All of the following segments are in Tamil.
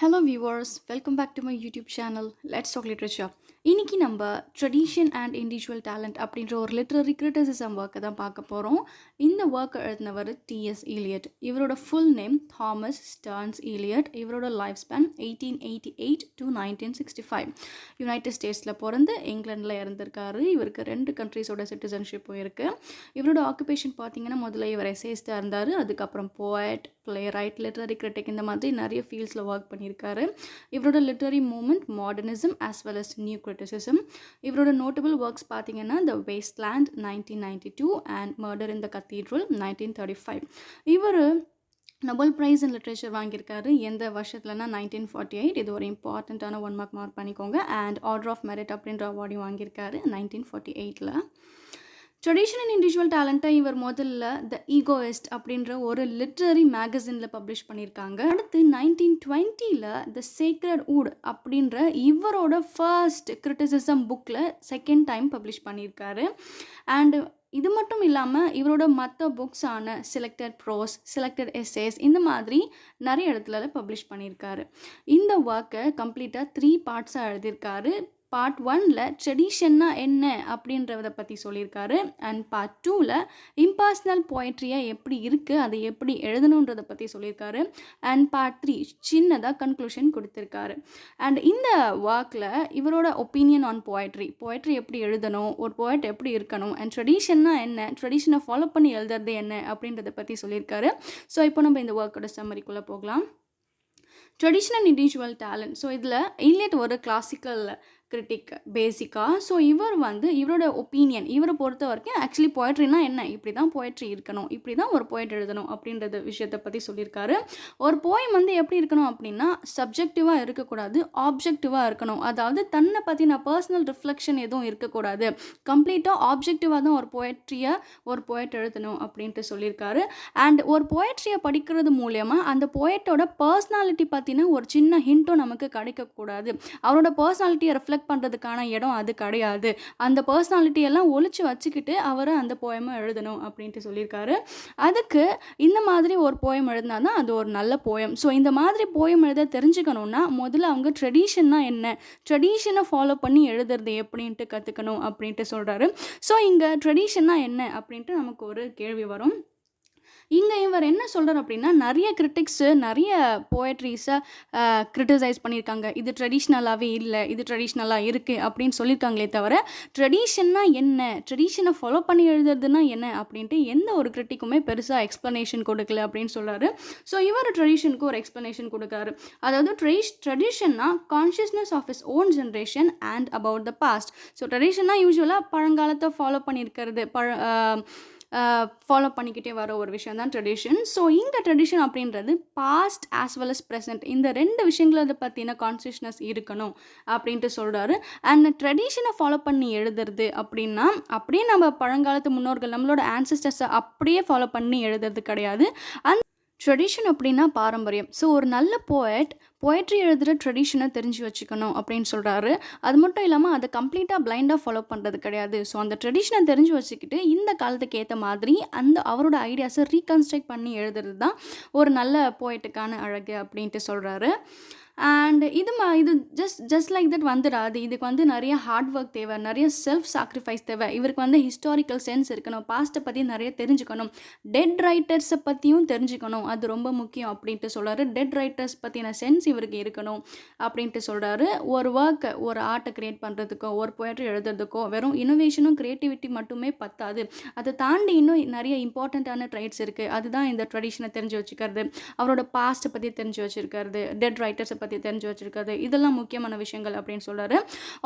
Hello viewers, welcome back to my YouTube channel Let's Talk Literature. இன்னைக்கு நம்ம ட்ரெடிஷன் அண்ட் இண்டிவிஜுவல் டேலண்ட் அப்படின்ற ஒரு லிட்ரரி கிரிட்டிசிசம் ஒர்க்கை தான் பார்க்க போகிறோம். இந்த ஒர்க் எழுதினவர் டிஎஸ் ஈலியட். இவரோட ஃபுல் நேம் தாமஸ் ஸ்டர்ன்ஸ் ஈலியட். இவரோட லைஃப் ஸ்பேன் 1888 to 1965. யுனைடெட் ஸ்டேட்ஸில் பிறந்து இங்கிலாண்டில் இறந்துருக்காரு. இவருக்கு 2 கண்ட்ரீஸோட சிட்டிசன்ஷிப்பும் இருக்குது. இவரோட ஆக்குபேஷன் பார்த்தீங்கன்னா முதல்ல இவர் எசேஸ்டாக இருந்தார். அதுக்கப்புறம் poet, playwright, literary critic இந்த மாதிரி நிறைய ஃபீல்ட்ஸில் ஒர்க் பண்ணியிருக்காரு. இவரோட literary movement modernism as well as new criticism. இவரோட நோட்டபிள் ஒர்க்ஸ் பார்த்தீங்கன்னா the waste land 1992 and murder in the cathedral 1935. இவர் நோபல் ப்ரைஸ் இன் லிட்ரேச்சர் வாங்கியிருக்காரு. எந்த வருஷத்துலனா 1948. இது ஒரு இம்பார்ட்டண்ட்டான 1 மார்க் பண்ணிக்கோங்க. அண்ட் ஆர்டர் ஆஃப் மெரிட் அப்படின்ற அவார்டையும் வாங்கியிருக்காரு 1948. ட்ரெடிஷன் அண்ட் இண்டிவிஜுவல் டேலண்ட்டை இவர் முதல்ல த ஈகோயிஸ்ட் அப்படின்ற ஒரு லிட்ரரி மேகசினில் பப்ளிஷ் பண்ணியிருக்காங்க. அடுத்து 1920 த சேக்ரட் வுட் அப்படின்ற இவரோட ஃபர்ஸ்ட் கிரிட்டிசிசம் புக்கில் செகண்ட் டைம் பப்ளிஷ் பண்ணியிருக்காரு. அண்டு இது மட்டும் இல்லாமல் இவரோட மற்ற புக்ஸான செலக்டட் ப்ரோஸ், செலக்டட் எஸ்ஸேஸ் இந்த மாதிரி நிறைய இடத்துல பப்ளிஷ் பண்ணியிருக்காரு. இந்த ஒர்க்கை கம்ப்ளீட்டாக 3 பார்ட்ஸாக எழுதியிருக்காரு. பார்ட் 1ல் ட்ரெடிஷன்னா என்ன அப்படின்றத பற்றி சொல்லியிருக்காரு. அண்ட் பார்ட் 2ல் இம்பர்சனல் போய்ட்ரியாக எப்படி இருக்குது, அதை எப்படி எழுதணுன்றதை பற்றி சொல்லியிருக்காரு. அண்ட் பார்ட் 3 சின்னதாக கன்க்ளூஷன் கொடுத்துருக்காரு. அண்ட் இந்த ஒர்க்கில் இவரோட ஒப்பீனியன் ஆன் போய்ட்ரி எப்படி எழுதணும், ஒரு போய்ட் எப்படி இருக்கணும், அண்ட் ட்ரெடிஷன்னா என்ன, ட்ரெடிஷனை ஃபாலோ பண்ணி எழுதுறது என்ன அப்படின்றத பற்றி சொல்லியிருக்காரு. ஸோ இப்போ நம்ம இந்த ஒர்க்கோட சம்மரிக்குள்ளே போகலாம். Tradition and individual talent. So இதில் இலியட் ஒரு கிளாசிக்கல் கிரிட்டிக் பேசிக்காக. ஸோ இவரோட ஒப்பீனியன், இவரை பொறுத்த வரைக்கும் ஆக்சுவலி போய்ட்ரினா என்ன, இப்படி தான் போய்ட்ரி இருக்கணும், இப்படி தான் ஒரு போய்ட் எழுதணும் அப்படின்றத விஷயத்தை பற்றி சொல்லியிருக்காரு. ஒரு போயம் எப்படி இருக்கணும் அப்படின்னா சப்ஜெக்டிவாக இருக்கக்கூடாது, ஆப்ஜெக்டிவாக இருக்கணும். அதாவது தன்னை பற்றின பர்சனல் ரிஃப்ளெக்ஷன் எதுவும் இருக்கக்கூடாது, கம்ப்ளீட்டாக ஆப்ஜெக்டிவாக தான் ஒரு போய்ட் எழுதணும் அப்படின்ட்டு சொல்லியிருக்காரு. அண்ட் ஒரு போய்ட்ரியை படிக்கிறது மூலயமா அந்த போய்ட்டோட பர்சனாலிட்டி பற்றின ஒரு சின்ன ஹிண்ட்டும் நமக்கு கிடைக்கக்கூடாது. அவரோட பர்சனாலிட்டியை ரிஃப்ளெக்ட் பண்ணுறதுக்கான இடம் அது கிடையாது. அந்த பர்சனாலிட்டியெல்லாம் ஒழிச்சு வச்சுக்கிட்டு அவர் அந்த போயமை எழுதணும் அப்படின்ட்டு சொல்லியிருக்காரு. அதுக்கு இந்த மாதிரி ஒரு போயம் எழுதினா தான் அது ஒரு நல்ல போயம். ஸோ இந்த மாதிரி போயம் எழுத தெரிஞ்சுக்கணுன்னா முதல்ல அவங்க ட்ரெடிஷன்னா என்ன, ட்ரெடிஷனை ஃபாலோ பண்ணி எழுதுறது எப்படின்ட்டு கற்றுக்கணும் அப்படின்ட்டு சொல்கிறாரு. ஸோ இங்கே ட்ரெடிஷன்னா என்ன அப்படின்ட்டு நமக்கு ஒரு கேள்வி வரும். இங்கே இவர் என்ன சொல்கிறார் அப்படின்னா நிறைய கிரிட்டிக்ஸு நிறைய போயட்ரிஸை கிரிட்டிசைஸ் பண்ணியிருக்காங்க. இது ட்ரெடிஷ்னலாகவே இல்லை, இது ட்ரெடிஷ்னலாக இருக்குது அப்படின்னு சொல்லியிருக்காங்களே தவிர ட்ரெடிஷன்னா என்ன, ட்ரெடிஷனை ஃபாலோ பண்ணி எழுதுறதுனா என்ன அப்படின்ட்டு எந்த ஒரு கிரிட்டிக்குமே பெருசாக எக்ஸ்ப்ளனேஷன் கொடுக்கல அப்படின்னு சொல்கிறாரு. ஸோ இவர் ட்ரெடிஷனுக்கு ஒரு எக்ஸ்ப்ளனேஷன் கொடுக்குறாரு. அதாவது ட்ரெடிஷன்னா consciousness of his own generation and about the past. So ட்ரெடிஷன்னா யூஸ்வலாக பழங்காலத்தை ஃபாலோ பண்ணியிருக்கிறது, ஃபாலோ பண்ணிக்கிட்டே வர ஒரு விஷயம் தான் ட்ரெடிஷன். ஸோ இங்கே ட்ரெடிஷன் அப்படின்றது past as well as present, இந்த 2 விஷயங்களை பற்றின கான்ஷியஸ்னஸ் இருக்கணும் அப்படின்ட்டு சொல்கிறாரு. அண்ட் ட்ரெடிஷனை ஃபாலோ பண்ணி எழுதுறது அப்படின்னா அப்படியே நம்ம பழங்காலத்து முன்னோர்கள் நம்மளோட ஆன்சஸ்டர்ஸை அப்படியே ஃபாலோ பண்ணி எழுதுறது கிடையாது. ட்ரெடிஷன் அப்படின்னா பாரம்பரியம். ஸோ ஒரு நல்ல போயட்ரி எழுதுகிற ட்ரெடிஷனை தெரிஞ்சு வச்சுக்கணும் அப்படின்னு சொல்கிறாரு. அது மட்டும் இல்லாமல் அதை கம்ப்ளீட்டாக பிளைண்டாக ஃபாலோ பண்ணுறது கிடையாது. ஸோ அந்த ட்ரெடிஷனை தெரிஞ்சு வச்சுக்கிட்டு இந்த காலத்துக்கு ஏற்ற மாதிரி அவரோட ஐடியாஸை ரீகன்ஸ்ட்ரக்ட் பண்ணி எழுதுறது தான் ஒரு நல்ல போயட்டுக்கான அழகு அப்படின்ட்டு சொல்கிறாரு. அண்ட் இது ஜஸ்ட் லைக் தட் வந்துடாது. இதுக்கு நிறைய ஹார்ட் ஒர்க் தேவை, நிறைய செல்ஃப் சாக்ரிஃபைஸ் தேவை. இவருக்கு ஹிஸ்டாரிக்கல் சென்ஸ் இருக்கணும், பாஸ்ட்டை பற்றி நிறைய தெரிஞ்சுக்கணும், டெட் ரைட்டர்ஸை பற்றியும் தெரிஞ்சுக்கணும், அது ரொம்ப முக்கியம் அப்படின்ட்டு சொல்கிறாரு. டெட் ரைட்டர்ஸ் பற்றின சென்ஸ் இவருக்கு இருக்கணும் அப்படின்ட்டு சொல்கிறாரு. ஒரு ஒரு ஆர்ட்டை க்ரியேட் பண்ணுறதுக்கோ ஒரு போய்ட்ரி எழுதுறதுக்கோ வெறும் இனோவேஷனும் க்ரியேட்டிவிட்டி மட்டுமே பத்தாது, அதை தாண்டி இன்னும் நிறைய இம்பார்ட்டண்ட்டான ட்ரைட்ஸ் இருக்குது. அதுதான் இந்த ட்ரெடிஷனை தெரிஞ்சு வச்சுக்கிறது, அவரோட பாஸ்ட்டை பற்றி தெரிஞ்சு வச்சுருக்கிறது, டெட் ரைட்டர்ஸை பற்றி தெரிஞ்சு வச்சிருக்கிறது, இதெல்லாம் முக்கியமான விஷயங்கள் அப்படின்னு சொல்கிறாரு.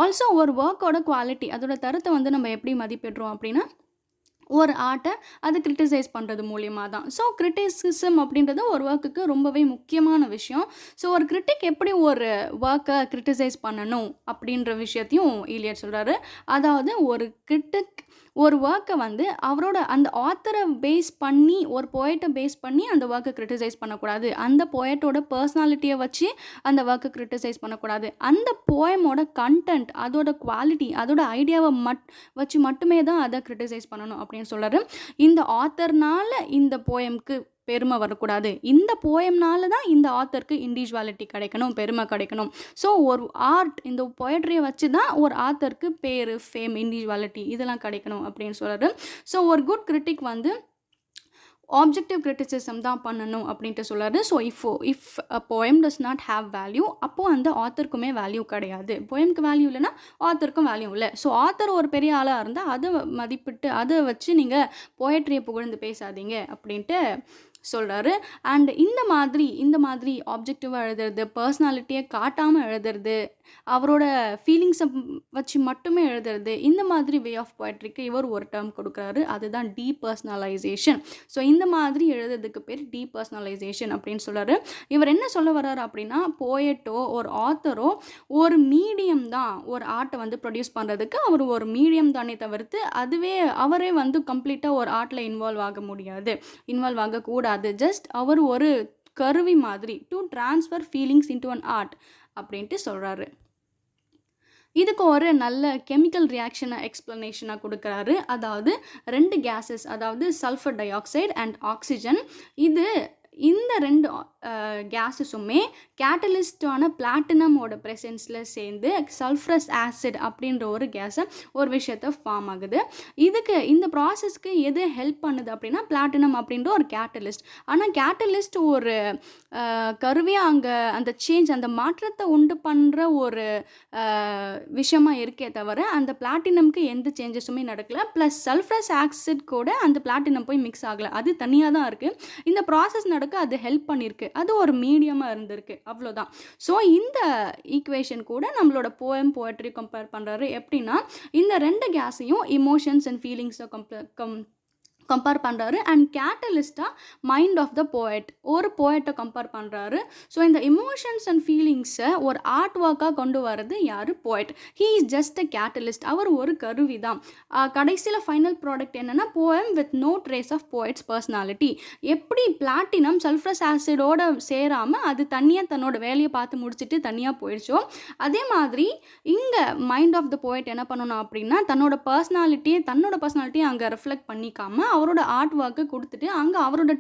ஆல்சோ ஒரு ஒர்க்கோட குவாலிட்டி, அதோட தரத்தை நம்ம எப்படி மதிப்பிடுறோம் அப்படின்னா ஒரு ஆர்ட்டை அது கிரிட்டிசைஸ் பண்ணுறது மூலியமாக தான். ஸோ கிரிட்டிசிசம் அப்படின்றது ஒரு ஒர்க்குக்கு ரொம்பவே முக்கியமான விஷயம். ஸோ ஒரு கிரிட்டிக் எப்படி ஒரு ஒர்க்கை கிரிட்டிசைஸ் பண்ணணும் அப்படின்ற விஷயத்தையும் ஈலியட் சொல்கிறாரு. அதாவது ஒரு கிரிட்டிக் ஒரு ஒர்க்கை அவரோட அந்த ஆத்தரை பேஸ் பண்ணி, ஒரு போய்ட்டை பேஸ் பண்ணி அந்த ஒர்க்கை கிரிட்டிசைஸ் பண்ணக்கூடாது, அந்த போய்ட்டோட பர்சனாலிட்டியை வச்சு அந்த ஒர்க்கை கிரிட்டிசைஸ் பண்ணக்கூடாது, அந்த போயமோட கண்டென்ட், அதோட குவாலிட்டி, அதோட ஐடியாவை வச்சு மட்டுமே தான் அதை கிரிட்டிசைஸ் பண்ணணும் அப்படின்னு சொல்கிறாரு. இந்த ஆத்தர்னால இந்த போயம்க்கு பெருமை வரக்கூடாது. இந்த போயம்னால தான் இந்த ஆத்தருக்கு இண்டிவிஜுவாலிட்டி கிடைக்கணும், பெருமை கிடைக்கணும். ஸோ ஒரு ஆர்ட் இந்த பொயட்ரியை வச்சு தான் ஒரு ஆத்தருக்கு பேரு, ஃபேம், இண்டிவிஜுவாலிட்டி இதெல்லாம் கிடைக்கணும் அப்படின்னு சொல்றாரு. ஸோ ஒரு குட் கிரிட்டிக் வந்து ஆப்ஜெக்டிவ் கிரிட்டிசிசம் தான் பண்ணணும் அப்படின்ட்டு சொல்றாரு. So if a poem does not have value, அப்போ அந்த ஆத்தருக்குமே வேல்யூ கிடையாது. போயம்க்கு வேல்யூ இல்லைன்னா ஆத்தருக்கும் வேல்யூ இல்லை. ஸோ ஆத்தர் ஒரு பெரிய ஆளாக இருந்தால் அதை மதிப்பிட்டு அதை வச்சு நீங்கள் போயட்ரியை புகழ்ந்து பேசாதீங்க அப்படின்ட்டு சொல்கிறாரு. அண்ட் இந்த மாதிரி ஆப்ஜெக்டிவாக எழுதுறது, பர்சனாலிட்டியை காட்டாமல் எழுதுறது, அவரோட ஃபீலிங்ஸை வச்சு மட்டுமே எழுதுறது, இந்த மாதிரி வே ஆஃப் போய்ட்ரிக்கு இவர் ஒரு டேர்ம் கொடுக்குறாரு. அதுதான் டீபர்சனலைசேஷன். ஸோ இந்த மாதிரி எழுதுறதுக்கு பேர் டீபர்சனலைசேஷன் அப்படின்னு சொல்கிறாரு. இவர் என்ன சொல்ல வர்றாரு அப்படின்னா, போயட்டோ ஒரு ஆத்தரோ ஒரு மீடியம் தான் ஒரு ஆர்ட்டை வந்து ப்ரொடியூஸ் பண்ணுறதுக்கு. அவர் ஒரு மீடியம் தானே தவிர்த்து அதுவே அவரே வந்து கம்ப்ளீட்டாக ஒரு ஆர்ட்டில் இன்வால்வ் ஆகக்கூடாது. ஜஸ்ட் அவர் ஒரு கருவி மாதிரி to transfer feelings into an art அப்படின்ட்டு சொல்கிறாரு. இதுக்கு ஒரு நல்ல கெமிக்கல் ரியாக்ஷனை எக்ஸ்ப்ளனேஷனாக கொடுக்குறாரு. அதாவது 2 கேஸஸ், அதாவது sulphur di oxide and oxygen, இந்த 2 கேஸஸுமே கேட்டலிஸ்டான பிளாட்டினமோட ப்ரெசன்ஸில் சேர்ந்து சல்ஃபரஸ் ஆசிட் அப்படின்ற ஒரு கேஸை ஒரு விஷயத்தை ஃபார்ம் ஆகுது. இந்த ப்ராசஸ்க்கு எது ஹெல்ப் பண்ணுது அப்படின்னா பிளாட்டினம் அப்படின்ற ஒரு கேட்டலிஸ்ட். ஆனால் கேட்டலிஸ்ட் ஒரு கருவியாக அங்கே அந்த மாற்றத்தை உண்டு பண்ணுற ஒரு விஷயமாக இருக்கே தவிர அந்த பிளாட்டினம்க்கு எந்த சேஞ்சஸுமே நடக்கலை. ப்ளஸ் சல்ஃபரஸ் ஆசிட் கூட அந்த பிளாட்டினம் போய் மிக்ஸ் ஆகலை, அது தனியாக தான் இருக்குது. இந்த ப்ராசஸ் நடக்க அது ஹெல்ப் பண்ணியிருக்கு, அது ஒரு மீடியமாக இருந்திருக்கு, அவ்வளோதான். ஸோ இந்த ஈக்குவேஷன் கூட நம்மளோட போயட்ரி கம்பேர் பண்ணுறாரு. எப்படின்னா இந்த 2 கேஸையும் இமோஷன்ஸ் அண்ட் ஃபீலிங்ஸை கம்பேர் பண்ணுறாரு. அண்ட் கேட்டலிஸ்டாக மைண்ட் ஆஃப் த போயட், ஒரு போயட்டை கம்பேர் பண்ணுறாரு. ஸோ இந்த இமோஷன்ஸ் அண்ட் ஃபீலிங்ஸை ஒரு ஆர்ட் ஒர்க்காக கொண்டு வரது யார்? Poet. He is just a catalyst, அவர் ஒரு கருவி தான். கடைசியில் ஃபைனல் ப்ராடக்ட் என்னென்னா poem with no trace of poet's personality. எப்படி பிளாட்டினம் சல்ஃபரஸ் ஆசிடோடு சேராமல் அது தனியாக தன்னோட வேலையை பார்த்து முடிச்சுட்டு தனியாக போயிடுச்சோ, அதே மாதிரி இங்கே மைண்ட் ஆஃப் த போயட் என்ன பண்ணணும் அப்படின்னா தன்னோட பர்சனாலிட்டியை அங்கே ரிஃப்ளெக்ட் பண்ணிக்காமல் அவரோட ஆர்ட் ஒர்க்கை கொடுத்துட்டு அங்கே அவரோட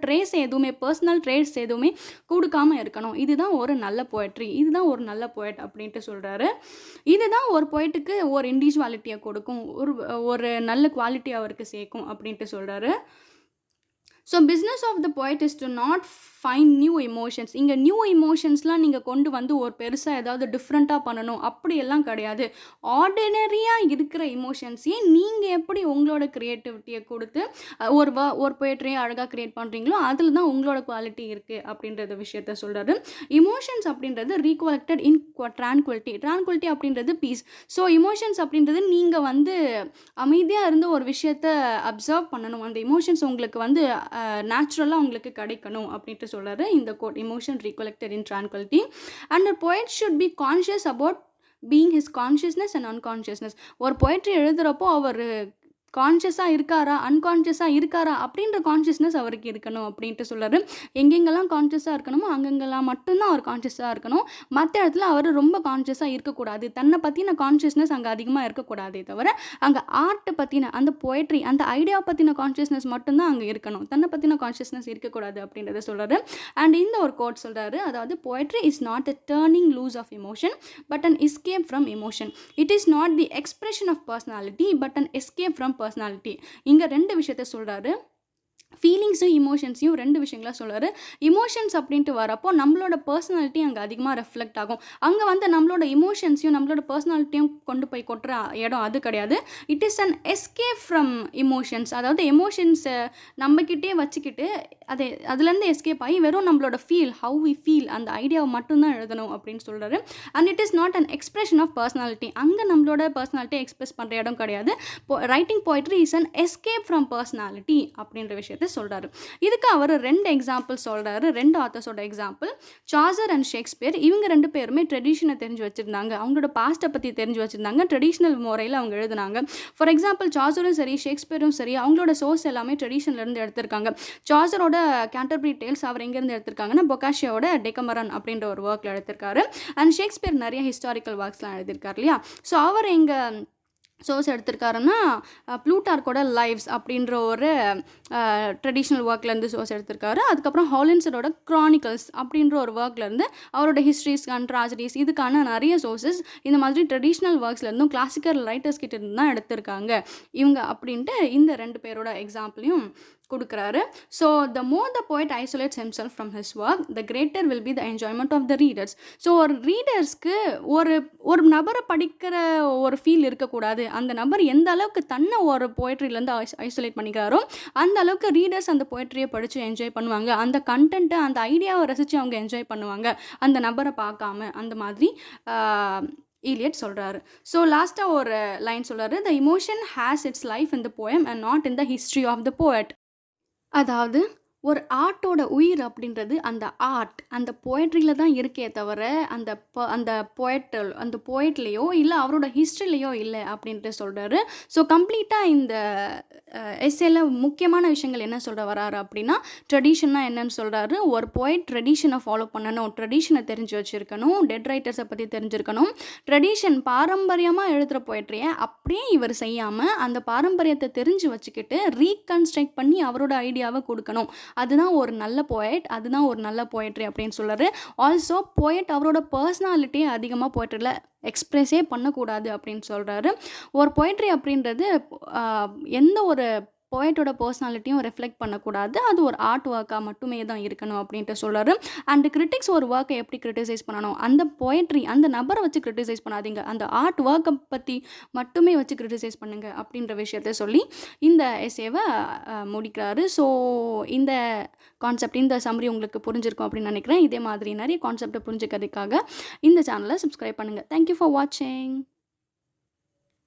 பர்சனல் ட்ரேட்ஸ் எதுவுமே கொடுக்காமல் இருக்கணும். இதுதான் ஒரு நல்ல போயட்ரி, இதுதான் ஒரு நல்ல போயட் அப்படின்ட்டு சொல்கிறாரு. இதுதான் ஒரு போயட்டுக்கு ஒரு இண்டிவிஜுவாலிட்டியை கொடுக்கும், ஒரு நல்ல குவாலிட்டி அவருக்கு சேர்க்கும் அப்படின்ட்டு சொல்கிறாரு. So business of the poet is to not find new emotions. இங்கே நியூ எமோஷன்ஸ்லாம் நீங்கள் கொண்டு வந்து ஒரு பெருசாக ஏதாவது டிஃப்ரெண்ட்டாக பண்ணணும் அப்படியெல்லாம் கிடையாது. ஆர்டினரியாக இருக்கிற எமோஷன்ஸையே நீங்கள் எப்படி உங்களோட க்ரியேட்டிவிட்டியை கொடுத்து ஒரு போயட்ரியை அழகாக க்ரியேட் பண்ணுறீங்களோ அதில் தான் உங்களோட குவாலிட்டி இருக்குது அப்படின்றத விஷயத்த சொல்கிறாரு. இமோஷன்ஸ் அப்படின்றது ரீகலெக்டட் இன் ட்ரான்குவலிட்டி அப்படின்றது பீஸ். ஸோ இமோஷன்ஸ் அப்படின்றது நீங்கள் வந்து அமைதியாக இருந்து ஒரு விஷயத்தை அப்சர்வ் பண்ணணும், அந்த எமோஷன்ஸ் உங்களுக்கு வந்து நேச்சுரலாக உங்களுக்கு கிடைக்கணும் அப்படின்ட்டு சொல்கிறாரு இந்த quote. Emotion recollected in tranquillity and a poet should be conscious about being his consciousness and unconsciousness. ஒரு போய்ட்ரி எழுதுகிறப்போ அவர் கான்ஷியஸாக இருக்காரா அன்கான்ஷியஸாக இருக்காரா அப்படின்ற கான்ஷியஸ்னஸ் அவருக்கு இருக்கணும் அப்படின்ட்டு சொல்கிறாரு. எங்கெங்கெல்லாம் கான்ஷியஸாக இருக்கணுமோ அங்கெங்கெல்லாம் மட்டும்தான் அவர் கான்ஷியஸாக இருக்கணும், மற்ற இடத்துல அவர் ரொம்ப கான்ஷியஸாக இருக்கக்கூடாது. தன்னை பற்றின கான்ஷியஸ்னஸ் அங்கே அதிகமாக இருக்கக்கூடாதே தவிர அங்கே ஆர்ட்டை பற்றின அந்த போய்ட்ரி அந்த ஐடியாவை பற்றின கான்ஷியஸ்னஸ் மட்டும்தான் அங்கே இருக்கணும், தன்னை பற்றின கான்ஷியஸ்னஸ் இருக்கக்கூடாது அப்படின்றத சொல்கிறாரு. அண்ட் இந்த ஒரு கோட் சொல்கிறாரு, அதாவது poetry is not a turning loose of emotion but an escape from emotion. It is not the expression of personality but an escape from personality. இங்கே 2 விஷயத்த சொல்கிறாரு. ஃபீலிங்ஸும் இமோஷன்ஸையும் 2 விஷயங்களாக சொல்கிறாரு. இமோஷன்ஸ் அப்படின்ட்டு வரப்போ நம்மளோட பர்சனாலிட்டி அங்கே அதிகமாக ரெஃப்ளெக்ட் ஆகும். அங்கே வந்து நம்மளோட இமோஷன்ஸையும் நம்மளோட பர்சனாலிட்டியும் கொண்டு போய் கொட்டுற இடம் அது கிடையாது. It is an escape from emotions. அதாவது எமோஷன்ஸை நம்மக்கிட்டே வச்சுக்கிட்டு அதுலேருந்து எஸ்கேப் ஆகி வெறும் நம்மளோட ஹவு வி ஃபீல் அந்த ஐடியாவை மட்டும்தான் எழுதணும் அப்படின்னு சொல்கிறாரு. And it is not an expression of personality. அங்கே நம்மளோட பர்சனாலிட்டியை எக்ஸ்பிரஸ் பண்ணுற இடம் கிடையாது. Writing poetry is an escape from personality அப்படின்ற விஷயத்தை சொல்கிறாரு. இதுக்கு அவர் 2 எக்ஸாம்பிள் சொல்கிறாரு, 2 ஆத்தர்ஸோட எக்ஸாம்பிள். சாசர் அண்ட் ஷேக்ஸ்பியர், இவங்க 2 பேருமே ட்ரெடிஷனை தெரிஞ்சு வச்சுருந்தாங்க, அவங்களோட பாஸ்ட்டை பற்றி தெரிஞ்சு வச்சுருந்தாங்க, ட்ரெடிஷ்னல் முறையில் அவங்க எழுதுனாங்க. ஃபார் எக்ஸாம்பிள் சாசரும் சரி ஷேக்ஸ்பியரும் சரி அவங்களோட சோர்ஸ் எல்லாமே ட்ரெடிஷன்லேருந்து எடுத்திருக்காங்க. சாசரோட கேண்டர்பரி டேல்ஸ் அவர் எங்கேருந்து எடுத்திருக்காங்கன்னா பொக்காஷியோட டெக்கமரன் அப்படின்ற ஒரு ஒர்க்கில் எடுத்திருக்காரு. அண்ட் ஷேக்ஸ்பியர் நிறைய ஹிஸ்டாரிக்கல் ஒர்க்ஸ்லாம் எழுதியிருக்காரு இல்லையா. ஸோ அவர் சோர்ஸ் எடுத்திருக்காருன்னா ப்ளூட்டார்க்கோட லைவ்ஸ் அப்படின்ற ஒரு ட்ரெடிஷ்னல் ஒர்க்லேருந்து சோர்ஸ் எடுத்திருக்காரு. அதுக்கப்புறம் ஹாலின்ஸரோட க்ரானிக்கல்ஸ் அப்படின்ற ஒரு ஒர்க்லேருந்து அவரோட ஹிஸ்ட்ரிஸ் அண்ட் ட்ராஜடிஸ் இதுக்கான நிறைய சோர்சஸ் இந்த மாதிரி ட்ரெடிஷ்னல் ஒர்க்ஸ்லேருந்தும் கிளாசிக்கல் ரைட்டர்ஸ் கிட்ட இருந்து தான் எடுத்திருக்காங்க இவங்க அப்படின்ட்டு இந்த 2 பேரோட எக்ஸாம்பிளையும் கொடுக்குறாரு. So the more the poet isolates himself from his work the greater will be the enjoyment of the readers. So ஒரு ரீடர்ஸ்க்கு ஒரு ஒரு நபரை படிக்கிற ஒரு ஃபீல் இருக்கக்கூடாது. அந்த நபர் எந்த அளவுக்கு தன்னை ஒரு போய்ட்ரிலேருந்து ஐசோலேட் பண்ணிக்கிறாரோ அந்த அளவுக்கு ரீடர்ஸ் அந்த போய்ட்ரியை படித்து என்ஜாய் பண்ணுவாங்க. அந்த கண்டென்ட்டை அந்த ஐடியாவை ரசித்து அவங்க என்ஜாய் பண்ணுவாங்க அந்த நபரை பார்க்காம. அந்த மாதிரி ஈலியட் சொல்கிறாரு. ஸோ லாஸ்ட்டாக ஒரு லைன் சொல்கிறாரு, the emotion has its life in the poem and not in the history of the poet. அதாவது ஒரு ஆர்ட்டோட உயிர் அப்படின்றது அந்த ஆர்ட் அந்த போயட்ரியில் தான் இருக்கே தவிர அந்த போயட்லேயோ இல்லை அவரோட ஹிஸ்ட்ரிலேயோ இல்லை அப்படின்ட்டு சொல்கிறாரு. ஸோ கம்ப்ளீட்டாக இந்த எஸ்ஸேல முக்கியமான விஷயங்கள் என்ன சொல்ல வராரு அப்படின்னா, ட்ரெடிஷன்னா என்னன்னு சொல்கிறாரு. ஒரு போயட் ட்ரெடிஷனை ஃபாலோ பண்ணணும், ட்ரெடிஷனை தெரிஞ்சு வச்சுருக்கணும், டெட் ரைட்டர்ஸை பற்றி தெரிஞ்சிருக்கணும். ட்ரெடிஷன் பாரம்பரியமாக எழுதுகிற போயட்ரியை அப்படியே இவர் செய்யாமல் அந்த பாரம்பரியத்தை தெரிஞ்சு வச்சுக்கிட்டு ரீகன்ஸ்ட்ரக்ட் பண்ணி அவரோட ஐடியாவை கொடுக்கணும். அதுதான் ஒரு நல்ல போயட், அதுதான் ஒரு நல்ல போயட்ரி அப்படின்னு சொல்கிறாரு. ஆல்சோ போயட் அவரோட பர்சனாலிட்டியை அதிகமாக போயட்ரியில் எக்ஸ்ப்ரெஸ்ஸே பண்ணக்கூடாது அப்படின்னு சொல்கிறாரு. ஒரு போயட்ரி அப்படின்றது எந்த ஒரு போயட்டோட பர்சனாலிட்டியும் ரெஃப்ளெக்ட் பண்ணக்கூடாது. அது ஒரு ஆர்ட் ஒர்க்காக மட்டுமே தான் இருக்கணும் அப்படின்ட்டு சொல்கிறாரு. அண்ட் கிரிட்டிக்ஸ் ஒரு ஒர்க்கை எப்படி கிரிட்டிசைஸ் பண்ணணும், அந்த போயட்ரி அந்த நபரை வச்சு கிரிட்டிசைஸ் பண்ணாதீங்க, அந்த ஆர்ட் ஒர்க்கை பற்றி மட்டுமே வச்சு கிரிட்டிசைஸ் பண்ணுங்க அப்படின்ற விஷயத்த சொல்லி இந்த எஸ்ஸேவை முடிக்கிறாரு. ஸோ இந்த கான்செப்ட் இந்த சம்மரி உங்களுக்கு புரிஞ்சிருக்கும் அப்படின்னு நினைக்கிறேன். இதே மாதிரி நிறைய கான்செப்டை புரிஞ்சுக்கிறதுக்காக இந்த சேனலை சப்ஸ்கிரைப் பண்ணுங்கள். தேங்க்யூ ஃபார் வாட்சிங்.